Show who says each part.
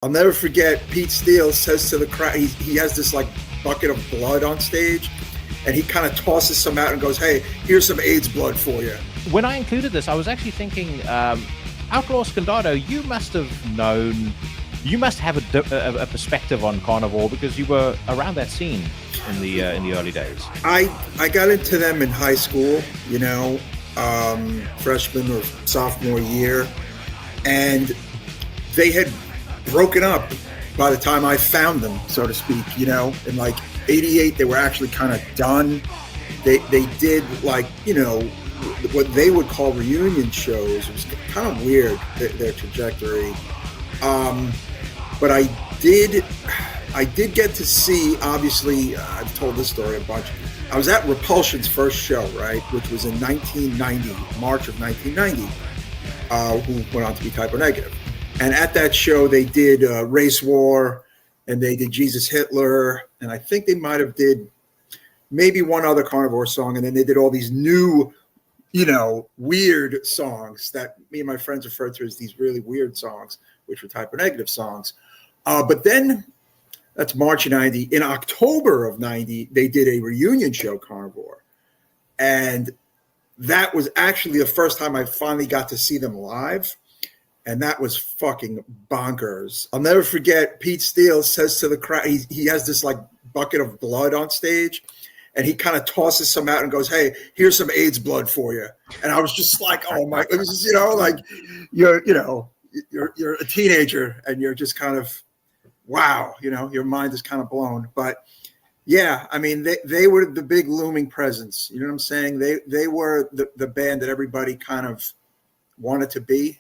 Speaker 1: I'll never forget Pete Steele says to the crowd, he has this like bucket of blood on stage, and he kind of tosses some out and goes, "Hey, here's some AIDS blood for you."
Speaker 2: When I included this, I was actually thinking, Outlaw Scandado, you must have a perspective on Carnivore because you were around that scene in the early days.
Speaker 1: I got into them in high school, freshman or sophomore year, and they had broken up by the time I found them, so to speak. In like '88, they were actually kind of done. They did like what they would call reunion shows. It was kind of weird, their trajectory. But I did get to see, obviously, I've told this story a bunch. I was at Repulsion's first show, right, which was in 1990, March of 1990, who went on to be Type O Negative. And at that show, they did Race War, and they did Jesus Hitler, and I think they might have did maybe one other Carnivore song, and then they did all these new, weird songs that me and my friends referred to as these really weird songs, which were Type O Negative songs. But then, that's March of 90. In October of 90, they did a reunion show, Carnivore. And that was actually the first time I finally got to see them live. And that was fucking bonkers. I'll never forget Pete Steele says to the crowd, he has this like bucket of blood on stage, and he kind of tosses some out and goes, "Hey, here's some AIDS blood for you." And I was just like, oh my, it was just, like you're a teenager and you're just kind of, wow, your mind is kind of blown. But yeah, I mean, they were the big looming presence. You know what I'm saying? They were the band that everybody kind of wanted to be,